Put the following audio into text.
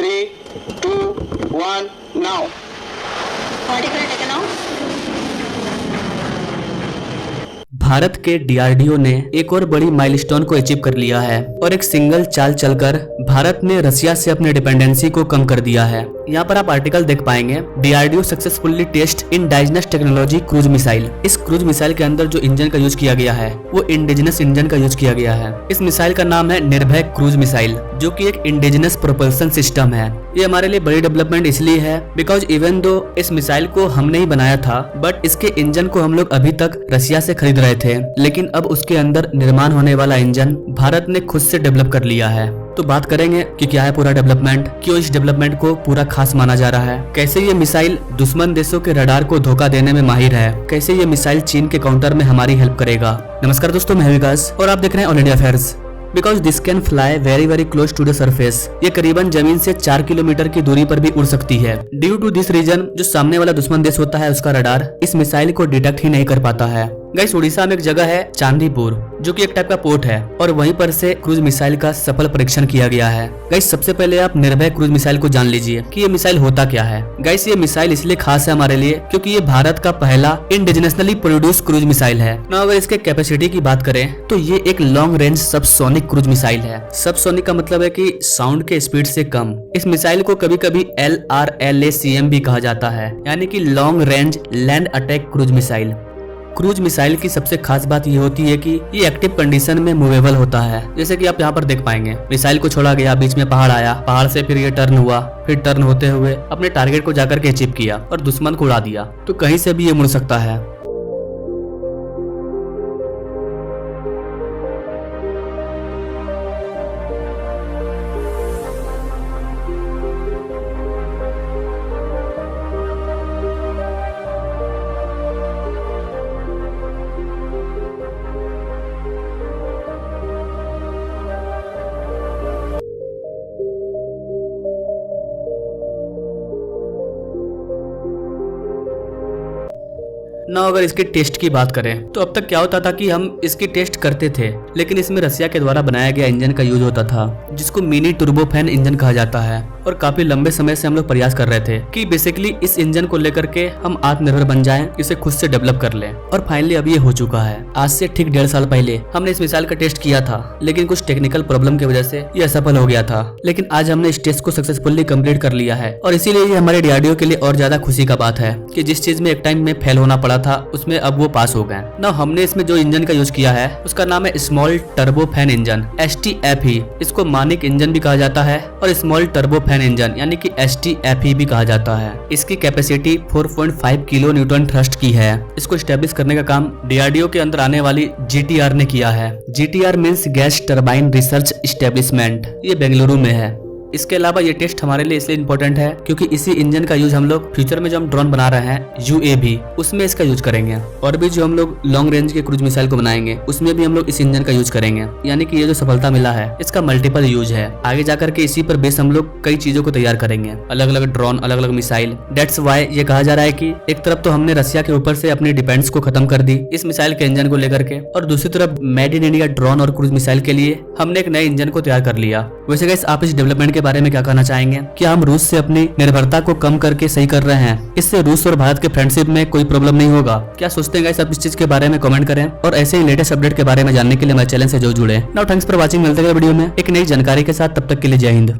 3, 2, 1, now. Vertical taken out. Bharat के DRDO ने एक और बड़ी माइलस्टोन को अचीव कर लिया है और एक सिंगल चाल चलकर भारत ने रसिया से अपने डिपेंडेंसी को कम कर दिया है। यहाँ पर आप आर्टिकल देख पाएंगे, DRDO successfully test indigenous technology cruise missile. इस क्रूज मिसाइल के अंदर जो इंजन का यूज किया गया है वो इंडिजिनस इंजन का यूज किया गया है। इस मिसाइल का नाम है निर्भय क्रूज मिसाइल, जो कि एक इंडिजिनस प्रोपल्सन सिस्टम है। ये हमारे लिए बड़ी डेवलपमेंट इसलिए है बिकॉज इवन दो इस मिसाइल को हमने ही बनाया था, बट इसके इंजन को हम लोग अभी तक रसिया से खरीद रहे थे, लेकिन अब उसके अंदर निर्माण होने वाला इंजन भारत ने खुद से डेवलप कर लिया है। तो बात करेंगे कि क्या है पूरा डेवलपमेंट, क्यों इस डेवलपमेंट को पूरा खास माना जा रहा है, कैसे ये मिसाइल दुश्मन देशों के रडार को धोखा देने में माहिर है, कैसे ये मिसाइल चीन के काउंटर में हमारी हेल्प करेगा। नमस्कार दोस्तों, मैं विकास और आप देख रहे हैं all India affairs. Because this can fly very close to the surface. ये करीबन जमीन से 4 किलोमीटर की दूरी पर भी उड़ सकती है। ड्यू टू दिस रीजन जो सामने वाला दुश्मन देश होता है उसका रडार इस मिसाइल को डिटेक्ट ही नहीं कर पाता है। गाइस, उड़ीसा में एक जगह है चांदीपुर, जो कि एक टाइप का पोर्ट है और वहीं पर से क्रूज मिसाइल का सफल परीक्षण किया गया है। गाइस, सबसे पहले आप निर्भय क्रूज मिसाइल को जान लीजिए कि ये मिसाइल होता क्या है। गाइस, ये मिसाइल इसलिए खास है हमारे लिए क्योंकि ये भारत का पहला इंडिजिनसली प्रोड्यूस क्रूज मिसाइल है। ना अगर इसके कैपेसिटी की बात करें तो ये एक long range subsonic cruise missile है। सबसोनिक का मतलब है कि साउंड के स्पीड से कम। इस मिसाइल को कभी कभी LRLACM भी कहा जाता है, यानी कि long range land attack cruise missile. Cruise missile की सबसे खास बात ये होती है कि ये एक्टिव कंडीशन में मूवेबल होता है। जैसे कि आप यहाँ पर देख पाएंगे, मिसाइल को छोड़ा गया, बीच में पहाड़ आया, पहाड़ से फिर ये टर्न हुआ, फिर टर्न होते हुए अपने टारगेट को जाकर के अचीव किया और दुश्मन को उड़ा दिया। तो कहीं से भी ये मुड़ सकता है। ना अगर इसके टेस्ट की बात करें तो अब तक क्या होता था कि हम इसकी टेस्ट करते थे, लेकिन इसमें रसिया के द्वारा बनाया गया इंजन का यूज होता था जिसको मिनी टर्बोफैन इंजन कहा जाता है। और काफी लंबे समय से हम लोग प्रयास कर रहे थे कि बेसिकली इस इंजन को लेकर के हम आत्मनिर्भर बन जाएं, इसे खुद से डेवलप कर लें। और फाइनली अब ये हो चुका है। आज से ठीक 1.5 साल पहले हमने इस मिसाइल का टेस्ट किया था, लेकिन कुछ टेक्निकल प्रॉब्लम की वजह से ये असफल हो गया था। लेकिन आज हमने इस टेस्ट को सक्सेसफुली कंप्लीट कर लिया है और इसीलिए ये हमारे डीआरडीओ के लिए और ज्यादा खुशी का बात है कि जिस चीज में एक टाइम में फेल होना पड़ा था उसमें अब वो पास हो गए। ना हमने इसमें जो इंजन का यूज किया है उसका नाम है स्मॉल टर्बोफैन इंजन, STFE। इसको मानिक इंजन भी कहा जाता है और स्मॉल टर्बोफैन इंजन यानी कि STFE भी कहा जाता है। इसकी कैपेसिटी 4.5 किलो न्यूटन थ्रस्ट की है। इसको स्टैब्लिश करने का काम डीआरडीओ के अंदर आने वाली GTR ने किया है। GTR means gas turbine research establishment, ये बेंगलुरु में है। इसके अलावा ये टेस्ट हमारे लिए इसलिए इम्पोर्टेंट है क्योंकि इसी इंजन का यूज हम लोग फ्यूचर में जो हम ड्रोन बना रहे हैं UAV, उसमें इसका यूज करेंगे। और भी जो हम लोग लॉन्ग रेंज के क्रूज मिसाइल को बनाएंगे उसमें भी हम लोग इस इंजन का यूज करेंगे। यानी कि ये जो सफलता मिला है इसका मल्टीपल यूज है। आगे जाकर के इसी पर बेस हम लोग कई चीजों को तैयार करेंगे, अलग अलग ड्रोन, अलग अलग मिसाइल। डेट्स वाई ये कहा जा रहा है कि एक तरफ तो हमने रसिया के ऊपर से अपनी डिपेंड्स को खत्म कर दी इस मिसाइल के इंजन को लेकर के, और दूसरी तरफ मेड इन इंडिया ड्रोन और क्रूज मिसाइल के लिए हमने एक नए इंजन को तैयार कर लिया। वैसे गाइस, आप इस डेवलपमेंट के बारे में क्या कहना चाहेंगे? क्या हम रूस से अपनी निर्भरता को कम करके सही कर रहे हैं? इससे रूस और भारत के फ्रेंडशिप में कोई प्रॉब्लम नहीं होगा? क्या सोचते हैं गाइस आप इस चीज के बारे में कमेंट करें और ऐसे ही लेटेस्ट अपडेट के बारे में जानने के लिए हमारे चैनल से जरूर जुड़े। Now thanks for watching. मिलते हैं वीडियो में एक नई जानकारी के साथ, तब तक के लिए जय हिंद।